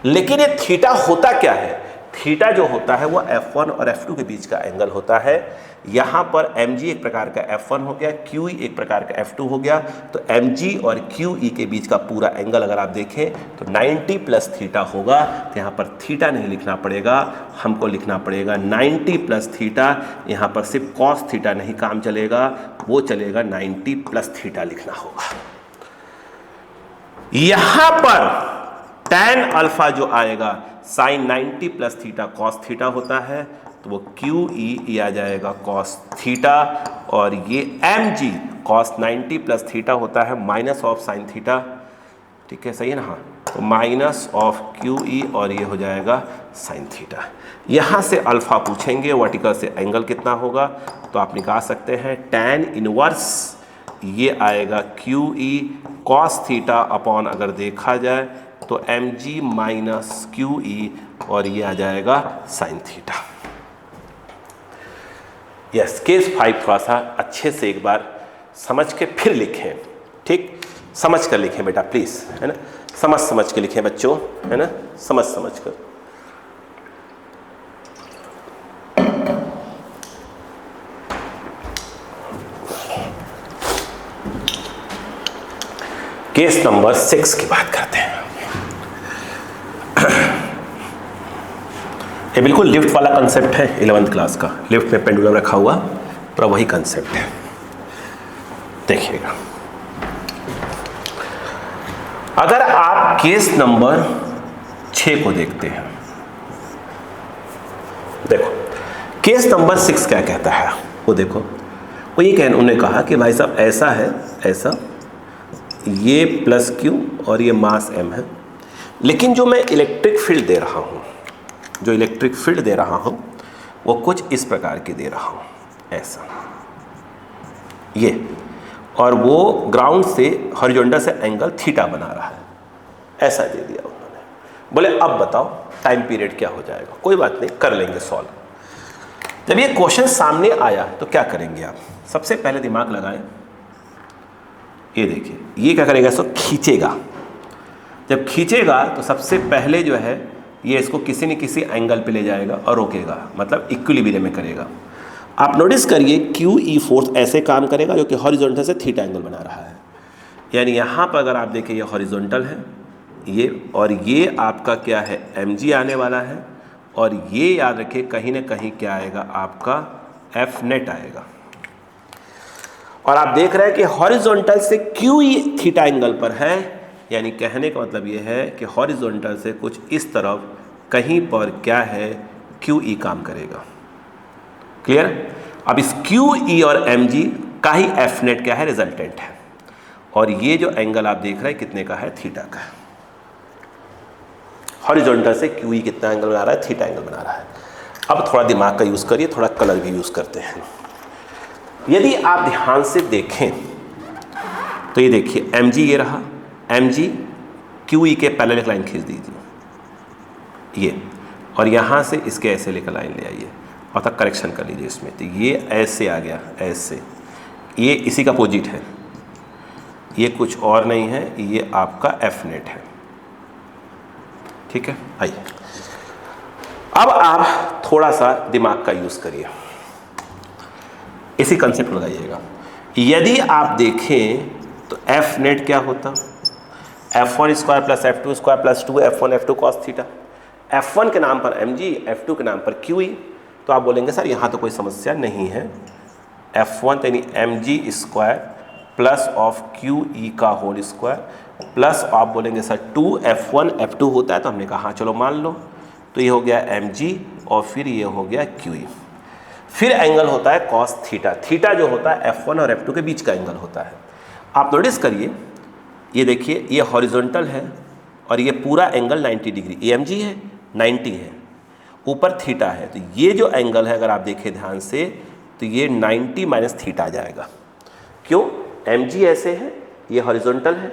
लेकिन ये थीटा होता क्या है, थीटा जो होता है वो F1 और F2 के बीच का एंगल होता है। यहाँ पर mg एक प्रकार का F1 हो गया, QE एक प्रकार का F2 हो गया, तो mg और QE के बीच का पूरा एंगल अगर आप देखें तो 90 प्लस थीटा होगा। तो यहाँ पर थीटा नहीं लिखना पड़ेगा, हमको लिखना पड़ेगा 90 प्लस थीटा। यहाँ पर सिर्फ कॉस थीटा नहीं काम चलेगा, वो चलेगा 90 प्लस थीटा लिखना होगा। यहाँ पर tan अल्फा जो आएगा sine 90 plus theta cos theta होता है, तो वो QE आ जाएगा कॉस थीटा, और ये mg कॉस 90 प्लस थीटा होता है माइनस ऑफ साइन थीटा, ठीक है, सही है ना, हाँ। माइनस ऑफ क्यू ई और ये हो जाएगा साइन थीटा। यहाँ से अल्फा पूछेंगे, वर्टिकल से एंगल कितना होगा, तो आप निकाल सकते हैं tan इनवर्स ये आएगा Q E cos theta upon अगर देखा जाए तो M G minus Q E और ये आ जाएगा साइन थीटा। यस, केस 5 थोड़ा सा अच्छे से एक बार समझ के फिर लिखें, ठीक, समझ कर लिखें बेटा प्लीज, है ना, समझ के लिखें बच्चों, है ना, समझ कर। केस नंबर 6 की बात करते हैं। ये बिल्कुल लिफ्ट वाला कंसेप्ट है 11th क्लास का, लिफ्ट में पेंडुलम रखा हुआ, पूरा वही कंसेप्ट है, देखिएगा। अगर आप केस नंबर 6 को देखते हैं, देखो केस नंबर 6 क्या कहता है वो देखो, वो ये उन्होंने कहा कि भाई साहब ऐसा है, ऐसा ये प्लस क्यू और ये मास एम है, लेकिन जो मैं इलेक्ट्रिक फील्ड दे रहा हूँ, जो इलेक्ट्रिक फील्ड दे रहा हूँ वो कुछ इस प्रकार की दे रहा हूँ, ऐसा ये, और वो ग्राउंड से हॉरिजॉन्टल से एंगल थीटा बना रहा है, ऐसा दे दिया उन्होंने। बोले अब बताओ टाइम पीरियड क्या हो जाएगा। कोई बात नहीं, कर लेंगे सॉल्व। जब ये क्वेश्चन सामने आया तो क्या करेंगे आप, सबसे पहले दिमाग लगाएं, ये देखिए ये क्या करेगा, इसको खींचेगा। जब खींचेगा तो सबसे पहले जो है ये इसको किसी न किसी एंगल पे ले जाएगा और रोकेगा, मतलब इक्विलिब्रियम में करेगा। आप नोटिस करिए क्यू ई फोर्स ऐसे काम करेगा जो कि हॉरिजॉन्टल से थीटा एंगल बना रहा है, यानी यहाँ पर अगर आप देखें ये हॉरिजॉन्टल है ये, और ये आपका क्या है एम जी आने वाला है, और ये याद रखिए कहीं ना कहीं क्या आएगा आपका एफ नेट आएगा। और आप देख रहे हैं कि हॉरिजॉन्टल से क्यू ई थीटा एंगल पर है, यानी कहने का मतलब ये है कि हॉरिजॉन्टल से कुछ इस तरफ कहीं पर क्या है क्यू ई काम करेगा। क्लियर। अब इस क्यू ई और एम जी का ही एफ नेट क्या है, रिजल्टेंट है, और ये जो एंगल आप देख रहे हैं कितने का है, थीटा का है। हॉरिजॉन्टल से क्यू ई कितना एंगल बना रहा है, थीटा एंगल बना रहा है। अब थोड़ा दिमाग का यूज़ करिए, थोड़ा कलर भी यूज़ करते हैं। यदि आप ध्यान से देखें तो ये देखिए एम जी ये रहा, एम जी क्यू ई के पैरेलल लाइन खींच दीजिए ये, और यहाँ से इसके ऐसे लेकर लाइन ले आइए और तक करेक्शन कर लीजिए इसमें, तो ये ऐसे आ गया, ऐसे, ये इसी का अपोजिट है, ये कुछ और नहीं है, ये आपका एफ नेट है। ठीक है, आइए अब आप थोड़ा सा दिमाग का यूज़ करिए, इसी कंसेप्ट लगाइएगा। यदि आप देखें तो एफ नेट क्या होता, f1 square plus f2 square plus 2 f1 f2 cos theta. f1 के नाम पर mg, f2 के नाम पर qe। तो आप बोलेंगे सर यहाँ तो कोई समस्या नहीं है, f1 यानी mg square plus of qe का होल स्क्वायर प्लस आप बोलेंगे सर 2f1 f2 होता है, तो हमने कहा हाँ चलो मान लो, तो ये हो गया mg और फिर ये हो गया qe। फिर एंगल होता है कॉस थीटा, थीटा जो होता है f1 और f2 के बीच का एंगल होता है। आप नोटिस करिए ये देखिए ये हॉरिजॉन्टल है और ये पूरा angle 90 degree, A M G है 90 है, ऊपर थीटा है, तो ये जो एंगल है अगर आप देखें ध्यान से तो ये 90 माइनस थीटा आ जाएगा। क्यों, एम जी ऐसे है, ये हॉरिजॉन्टल है,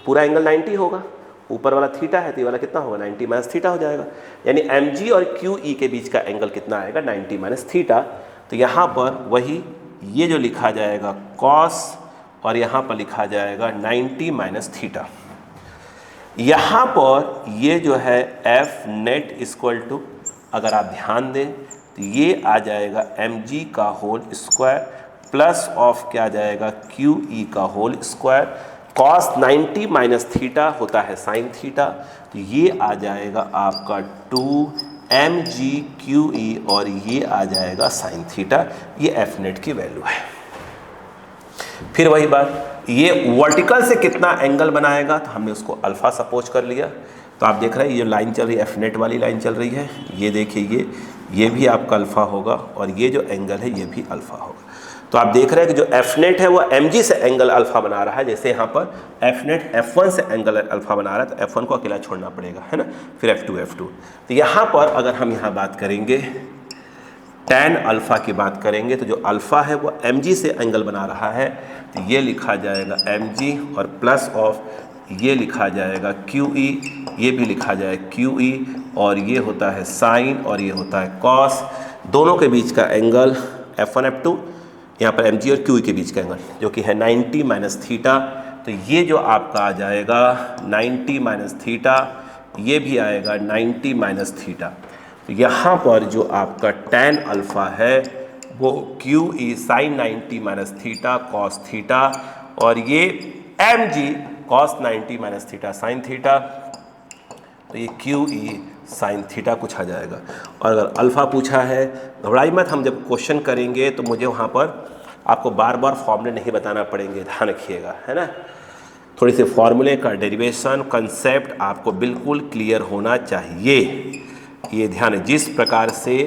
पूरा एंगल 90 होगा, ऊपर वाला थीटा है तो ये वाला कितना होगा 90 माइनस थीटा हो जाएगा, यानी एम जी और क्यू ई के बीच का एंगल कितना आएगा 90 माइनस थीटा। तो यहाँ पर वही ये जो लिखा जाएगा कॉस और यहाँ पर लिखा जाएगा 90 माइनस थीटा। यहाँ पर ये जो है एफ नेट इक्वल टू, अगर आप ध्यान दें तो ये आ जाएगा एम जी का होल स्क्वायर प्लस ऑफ क्या आ जाएगा क्यू ई का whole square, cos 90 minus theta होता है साइन थीटा, तो ये आ जाएगा आपका 2 एम जी क्यू ई और ये आ जाएगा साइन थीटा। ये एफ नेट की वैल्यू है। फिर वही बात, ये वर्टिकल से कितना एंगल बनाएगा, तो हमने उसको अल्फा सपोज कर लिया। तो आप देख रहे हैं ये लाइन चल रही है, एफ नेट वाली लाइन चल रही है, ये देखिए ये भी आपका अल्फा होगा और ये जो एंगल है ये भी अल्फा होगा। तो आप देख रहे हैं कि जो एफ नेट है वो mg से एंगल अल्फा बना रहा है, जैसे यहाँ पर एफ नेट f1 से एंगल अल्फा बना रहा है तो f1 को अकेला छोड़ना पड़ेगा, है ना, फिर f2। तो यहाँ पर अगर हम यहाँ बात करेंगे tan अल्फा की बात करेंगे तो जो अल्फा है वो mg से एंगल बना रहा है, तो ये लिखा जाएगा mg और प्लस ऑफ ये लिखा जाएगा QE, ये भी लिखा जाएगा QE, और ये होता है साइन और ये होता है कॉस, दोनों के बीच का एंगल f1 f2, यहाँ पर mg और QE के बीच का एंगल जो कि है 90 माइनस थीटा। तो ये जो आपका आ जाएगा 90 माइनस थीटा, ये भी आएगा 90 माइनस थीटा। तो यहाँ पर जो आपका tan अल्फा है वो QE sine 90 minus theta cos theta, और ये mg cos 90 minus theta sine theta, तो ये QE साइन थीटा कुछ आ जाएगा। और अगर अल्फ़ा पूछा है, घबराई मत, हम जब क्वेश्चन करेंगे तो मुझे वहाँ पर आपको बार बार फॉर्मूले नहीं बताना पड़ेंगे, ध्यान रखिएगा, है ना। थोड़ी सी फॉर्मूले का डेरिवेशन कंसेप्ट आपको बिल्कुल क्लियर होना चाहिए, ये ध्यान है। जिस प्रकार से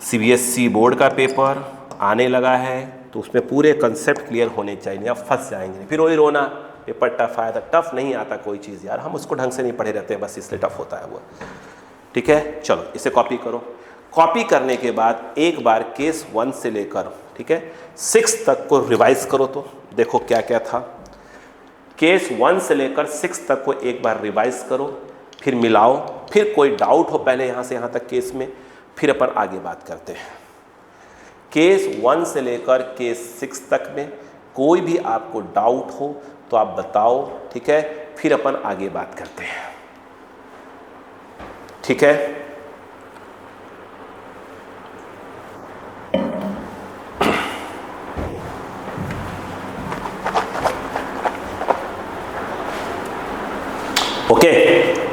CBSE बोर्ड का पेपर आने लगा है तो उसमें पूरे कंसेप्ट क्लियर होने चाहिए, नहीं आप फंस जाएंगे, फिर वही रोना पेपर टफ आया था। टफ नहीं आता कोई चीज़ यार, हम उसको ढंग से नहीं पढ़े रहते हैं, बस इसलिए टफ होता है वो, ठीक है। चलो इसे कॉपी करो, कॉपी करने के बाद एक बार केस 1 से लेकर, ठीक है, 6 तक को रिवाइज करो, तो देखो क्या क्या था। केस 1 से लेकर 6 तक को एक बार रिवाइज करो, फिर मिलाओ, फिर कोई डाउट हो पहले यहाँ से यहाँ तक केस में, फिर अपन आगे बात करते हैं। केस 1 से लेकर केस 6 तक में कोई भी आपको डाउट हो तो आप बताओ, ठीक है, फिर अपन आगे बात करते हैं, ठीक है। ओके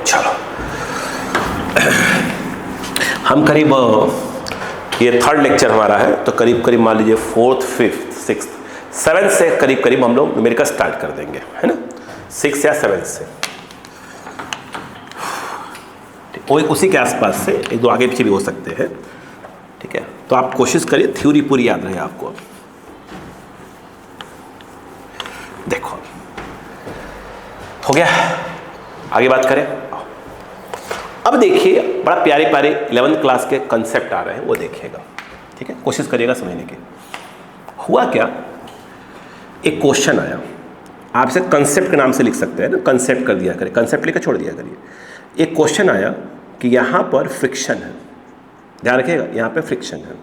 चलो, हम करीब ये 3rd लेक्चर हमारा है, तो करीब करीब मान लीजिए 4th 5th 6th 7th से करीब करीब हम लोग न्यूमेरिकल स्टार्ट कर देंगे, है ना, 6 या 7 से, उसी के आसपास से, एक दो आगे पीछे भी हो सकते हैं, ठीक है। तो आप कोशिश करिए थ्योरी पूरी याद रहे आपको। देखो हो गया, आगे बात करें। अब देखिए बड़ा प्यारे प्यारे 11th क्लास के कंसेप्ट आ रहे हैं, वो देखिएगा, ठीक है, कोशिश करिएगा समझने की। हुआ क्या, एक क्वेश्चन आया, आपसे कंसेप्ट के नाम से लिख सकते हैं ना, कंसेप्ट कर दिया करिए, कंसेप्ट लिखकर छोड़ दिया करिए। एक क्वेश्चन आया कि यहाँ पर फ्रिक्शन है, ध्यान रखिएगा, यहाँ पे फ्रिक्शन है,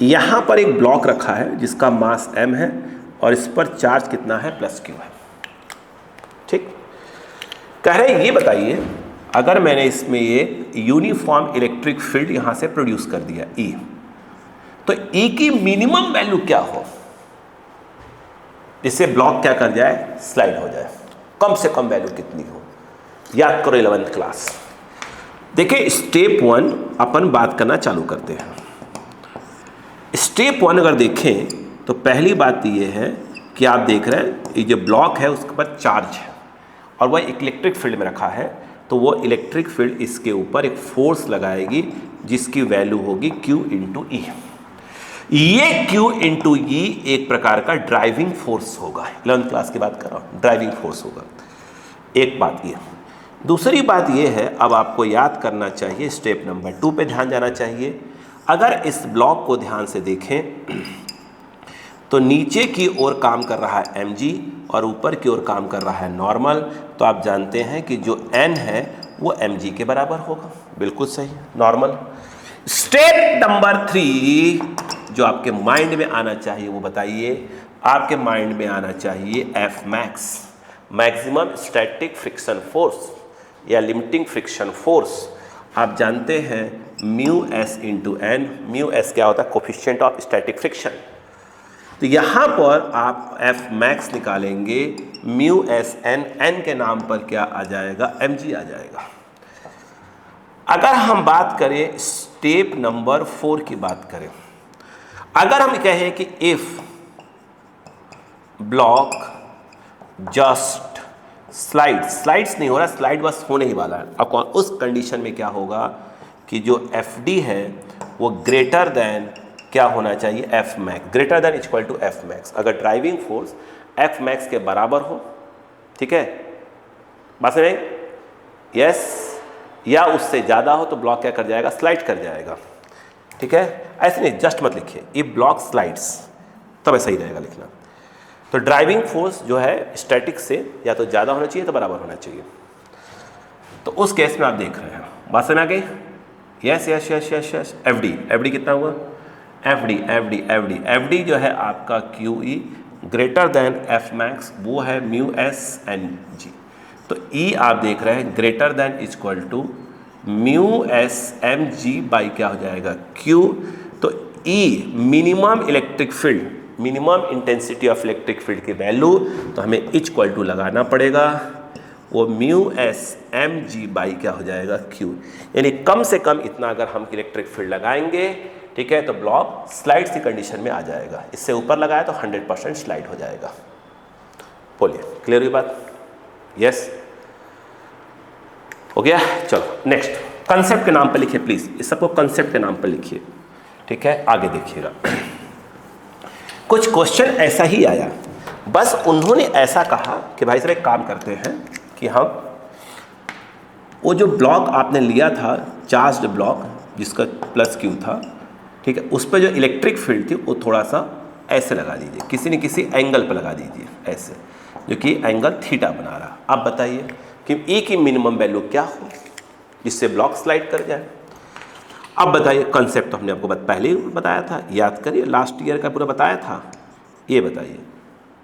यहाँ पर एक ब्लॉक रखा है जिसका मास m है और इस पर चार्ज कितना है, +q है, ठीक। कह रहे हैं ये बताइए, अगर मैंने इसमें ये यूनिफॉर्म इलेक्ट्रिक फील्ड यहाँ से प्रोड्यूस कर दिया E, तो E की मिनिमम वैल्यू क्या हो जिससे ब्लॉक क्या कर जाए, स्लाइड हो जाए, कम से कम वैल्यू कितनी हो, याद करो 11th क्लास। देखिए स्टेप 1 अपन बात करना चालू करते हैं। स्टेप 1 अगर देखें तो पहली बात ये है कि आप देख रहे हैं ये जो ब्लॉक है उसके ऊपर चार्ज है और वह इलेक्ट्रिक फील्ड में रखा है, तो वो इलेक्ट्रिक फील्ड इसके ऊपर एक फोर्स लगाएगी जिसकी वैल्यू होगी Q × E। ये Q × E एक प्रकार का ड्राइविंग फोर्स होगा, 11th क्लास की बात कर रहा हूँ, ड्राइविंग फोर्स होगा, एक बात ये। दूसरी बात ये है, अब आपको याद करना चाहिए, स्टेप नंबर 2 पे ध्यान जाना चाहिए। अगर इस ब्लॉक को ध्यान से देखें तो नीचे की ओर काम कर रहा है mg और ऊपर की ओर काम कर रहा है नॉर्मल, तो आप जानते हैं कि जो n है वो mg के बराबर होगा, बिल्कुल सही, नॉर्मल। स्टेप नंबर 3 जो आपके माइंड में आना चाहिए वो बताइए, आपके माइंड में आना चाहिए F max, maximum static friction force या लिमिटिंग फ्रिक्शन फोर्स। आप जानते हैं μs × n, μs क्या होता है, कोफिशिएंट ऑफ स्टैटिक फ्रिक्शन। तो यहाँ पर आप F मैक्स निकालेंगे, μsn, n के नाम पर क्या आ जाएगा, mg आ जाएगा। अगर हम बात करें स्टेप नंबर 4 की बात करें, अगर हम कहें कि इफ ब्लॉक जस्ट स्लाइड्स नहीं हो रहा, स्लाइड बस होने ही वाला है, अब उस कंडीशन में क्या होगा कि जो FD है वो ग्रेटर देन क्या होना चाहिए, F max greater than equal to F max. अगर ड्राइविंग फोर्स एफ मैक्स के बराबर हो, ठीक है, बस में यस, या उससे ज़्यादा हो तो ब्लॉक क्या कर जाएगा, स्लाइड कर जाएगा, ठीक है। ऐसे नहीं, जस्ट मत लिखिए, इफ ब्लॉक स्लाइड्स, तब ऐसा ही रहेगा लिखना। तो ड्राइविंग फोर्स जो है स्टैटिक से या तो ज़्यादा होना चाहिए तो बराबर होना चाहिए। तो उस केस में आप देख रहे हैं, बात समझ आ गई, yes yes yes yes yes. F D कितना हुआ, एफ डी जो है आपका क्यू ई ग्रेटर देन एफ मैक्स, वो है म्यू एस एन जी। तो ई आप देख रहे हैं greater than equal to mu S M G by क्या हो जाएगा, क्यू। तो E minimum electric field, minimum intensity of electric field की वैल्यू, तो हमें इक्वल टू लगाना पड़ेगा, वो mu S M G by क्या हो जाएगा, क्यू। यानी कम से कम इतना अगर हम इलेक्ट्रिक फील्ड लगाएंगे, ठीक है, तो ब्लॉक स्लाइड की कंडीशन में आ जाएगा। इससे ऊपर लगाया तो 100% स्लाइड हो जाएगा। बोलिए, क्लियर हुई बात, यस हो गया। चलो नेक्स्ट, कंसेप्ट के नाम पर लिखिए प्लीज, इस सबको कंसेप्ट के नाम पर लिखिए, ठीक है। आगे देखिएगा, कुछ क्वेश्चन ऐसा ही आया, बस उन्होंने ऐसा कहा कि भाई सर एक काम करते हैं कि हम वो जो ब्लॉक आपने लिया था, चार्ज्ड ब्लॉक जिसका प्लस क्यू था, ठीक है, उस पर जो इलेक्ट्रिक फील्ड थी वो थोड़ा सा ऐसे लगा दीजिए, किसी न किसी एंगल पर लगा दीजिए ऐसे, जो कि एंगल थीटा बना रहा। अब बताइए कि ए की मिनिमम वैल्यू क्या हो जिससे ब्लॉक स्लाइड कर जाए। अब बताइए, कंसेप्ट तो हमने आपको पहले ही बताया था, याद करिए, लास्ट ईयर का पूरा बताया था। ये बताइए,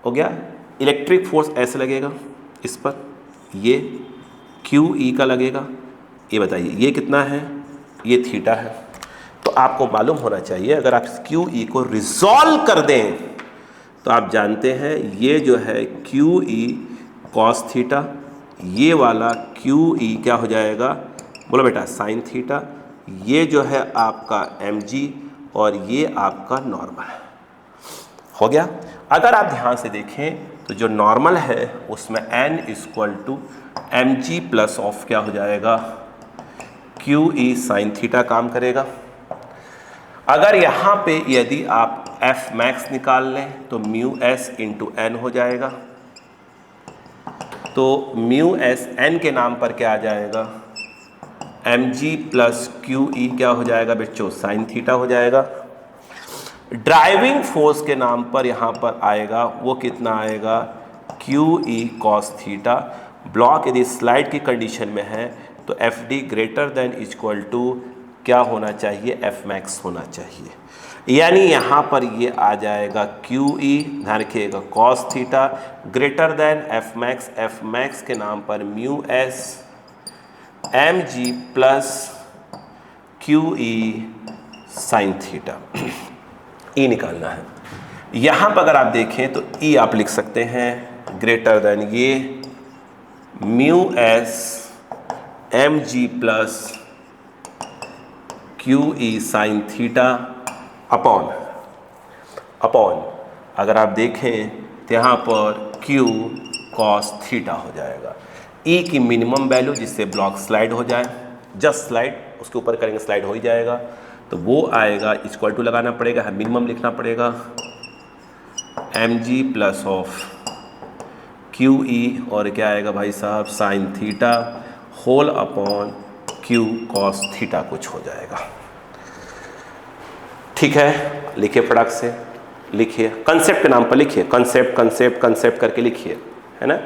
हो गया, इलेक्ट्रिक फोर्स ऐसे लगेगा इस पर, ये क्यू ई का लगेगा, ये बताइए ये कितना है, ये थीटा है। तो आपको मालूम होना चाहिए, अगर आप क्यू ई को रिजॉल्व कर दें तो आप जानते हैं ये जो है क्यू ई कॉस थीटा, ये वाला क्यू ई क्या हो जाएगा, बोलो बेटा, साइन थीटा, ये जो है आपका एम जी, और ये आपका नॉर्मल हो गया। अगर आप ध्यान से देखें तो जो नॉर्मल है उसमें n equal to M G plus of क्या हो जाएगा, क्यू ई साइन थीटा काम करेगा। अगर यहाँ पे यदि आप एफ मैक्स निकाल लें तो म्यू एस इंटू एन हो जाएगा, तो म्यू एस एन के नाम पर क्या आ जाएगा, M G plus Q E क्या हो जाएगा बच्चों, साइन थीटा हो जाएगा। ड्राइविंग फोर्स के नाम पर यहाँ पर आएगा, वो कितना आएगा, Q E cos theta. Block यदि स्लाइड की कंडीशन में है तो F D greater than equal to क्या होना चाहिए, एफ मैक्स होना चाहिए। यानी यहाँ पर ये आ जाएगा क्यू ई, ध्यान रखिएगा, cos theta greater than F max के नाम पर mu S M G plus Q E sine theta. E निकालना है। यहाँ पर अगर आप देखें तो ई आप लिख सकते हैं ग्रेटर देन ये mu S M G plus Q E sine theta upon अगर आप देखें तो यहाँ पर क्यू कॉस थीटा हो जाएगा। ई की मिनिमम वैल्यू जिससे ब्लॉक स्लाइड हो जाए, जस्ट स्लाइड, उसके ऊपर करेंगे स्लाइड हो ही जाएगा, तो वो आएगा, इक्वल टू लगाना पड़ेगा, मिनिमम लिखना पड़ेगा, M G plus of Q E, और क्या आएगा भाई साहब, sine theta whole upon Q cos theta कुछ हो जाएगा। ठीक है, लिखिए फटाक से, लिखिए, कंसेप्ट के नाम पर लिखिए, कंसेप्ट करके लिखिए, है ना।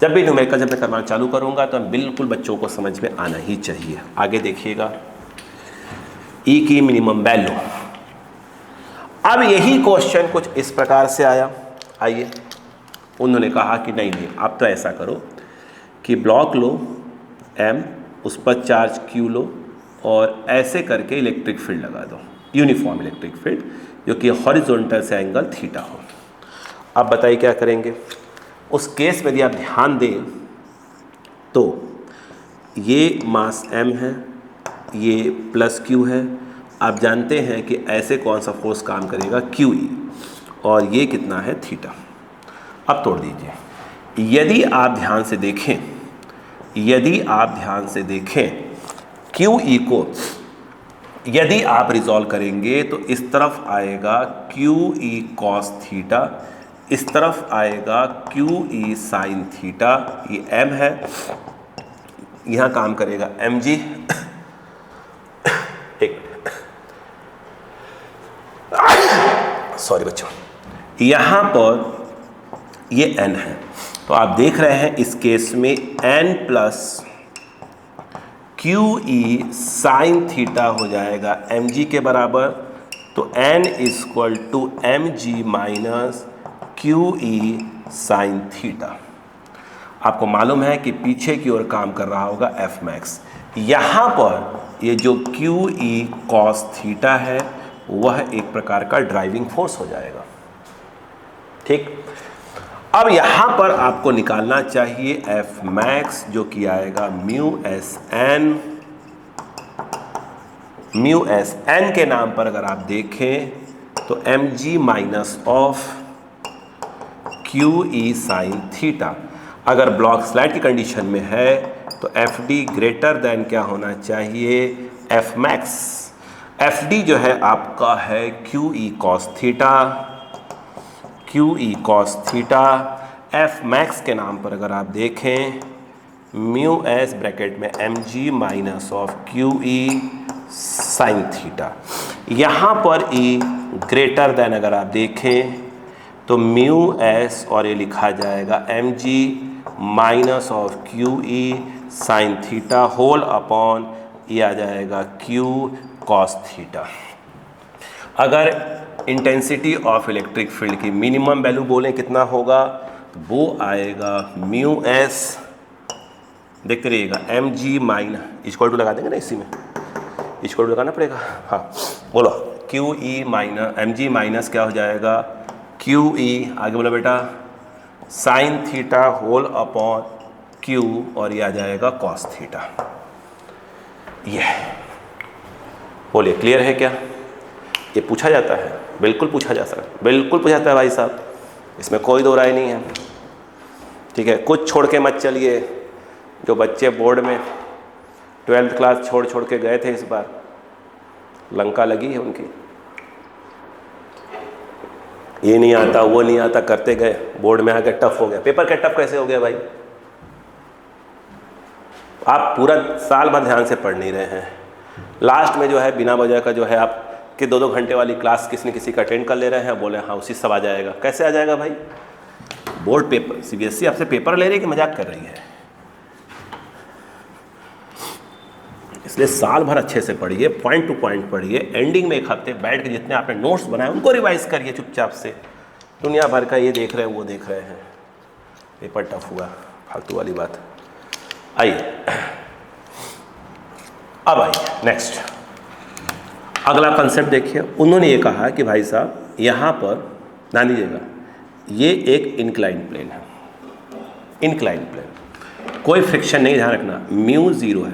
जब भी न्यूमेरिकल जब मैं करवाना चालू करूंगा तो बिल्कुल बच्चों को समझ में आना ही चाहिए। आगे देखिएगा, ई की मिनिमम वैल्यू। अब यही क्वेश्चन कुछ इस प्रकार से आया, आइए, उन्होंने कहा कि नहीं आप तो ऐसा करो कि ब्लॉक लो एम, उस पर चार्ज क्यू लो, और ऐसे करके इलेक्ट्रिक फील्ड लगा दो, यूनिफॉर्म इलेक्ट्रिक फील्ड जो कि हॉरिजॉन्टल से एंगल थीटा हो। अब बताइए क्या करेंगे। उस केस में यदि आप ध्यान दें तो ये मास m है, ये प्लस q है, आप जानते हैं कि ऐसे कौन सा फोर्स काम करेगा, QE, और ये कितना है, थीटा। अब तोड़ दीजिए, यदि आप ध्यान से देखें QE को यदि आप रिजॉल्व करेंगे तो इस तरफ आएगा क्यू ई कॉस थीटा, इस तरफ आएगा क्यू ई साइन थीटा, ये m है, यहां काम करेगा mg। एक सॉरी बच्चों, यहां पर ये n है, तो आप देख रहे हैं इस केस में n plus Q E sine theta हो जाएगा mg के बराबर, तो n equal to mg minus Q E sine theta. आपको मालूम है कि पीछे की ओर काम कर रहा होगा एफ मैक्स, यहाँ पर ये जो क्यू ई कॉस थीटा है वह एक प्रकार का ड्राइविंग फोर्स हो जाएगा। ठीक, अब यहाँ पर आपको निकालना चाहिए एफ मैक्स, जो कि आएगा म्यू एस एन के नाम पर अगर आप देखें तो M G minus of Q E sine theta. अगर ब्लॉक स्लाइड की कंडीशन में है तो एफ डी ग्रेटर देन क्या होना चाहिए, एफ मैक्स। एफ डी जो है आपका है Q E cos theta, Q E cos theta. F max के नाम पर अगर आप देखें म्यू एस ब्रैकेट में M G minus of Q E sine theta. यहाँ पर ई ग्रेटर देन अगर आप देखें तो म्यू एस और ये लिखा जाएगा M G minus of Q E sine theta whole upon ये आ जाएगा क्यू कॉस थीटा। अगर इंटेंसिटी ऑफ इलेक्ट्रिक फील्ड की मिनिमम वैल्यू बोलें कितना होगा तो वो आएगा म्यू एस, देखते रहिएगा, M G minus equal to लगा देंगे ना, इसी में इक्वल टू लगाना पड़ेगा। हाँ बोलो, Q E minus M G minus क्या हो जाएगा क्यू ई, आगे बोलो बेटा, sine theta whole upon Q और ये आ जाएगा कॉस थीटा। ये बोलिए क्लियर है क्या? ये पूछा जाता है, बिल्कुल पूछा जा सकता है, बिल्कुल पूछा जाता है भाई साहब, इसमें कोई दो राय नहीं है। ठीक है, कुछ छोड़ के मत चलिए। जो बच्चे बोर्ड में 12th क्लास छोड़ के गए थे इस बार, लंका लगी है उनकी, ये नहीं आता वो नहीं आता करते गए, बोर्ड में आके टफ हो गया। पेपर का टफ कैसे हो गया भाई? आप पूरा साल भर ध्यान से पढ़ नहीं रहे हैं, लास्ट में जो है बिना वजह का जो है आप कि 2-2 घंटे वाली क्लास किसी न किसी का अटेंड कर ले रहे हैं, बोले हाँ उसी सब आ जाएगा। कैसे आ जाएगा भाई? बोर्ड पेपर, सीबीएसई आपसे पेपर ले रही है कि मजाक कर रही है? इसलिए साल भर अच्छे से पढ़िए, पॉइंट टू पॉइंट पढ़िए, एंडिंग में एक हफ्ते बैठ के जितने आपने नोट्स बनाए उनको रिवाइज करिए चुपचाप से। दुनिया भर का ये देख रहे हैं वो देख रहे हैं, पेपर टफ हुआ, फालतू वाली बात। आइए अब आइए नेक्स्ट, अगला कंसेप्ट देखिए। उन्होंने ये कहा कि भाई साहब यहाँ पर ध्यान दीजिएगा, ये एक इंक्लाइन प्लेन है, इंक्लाइन प्लेन, कोई फ्रिक्शन नहीं, ध्यान रखना, म्यू 0 है।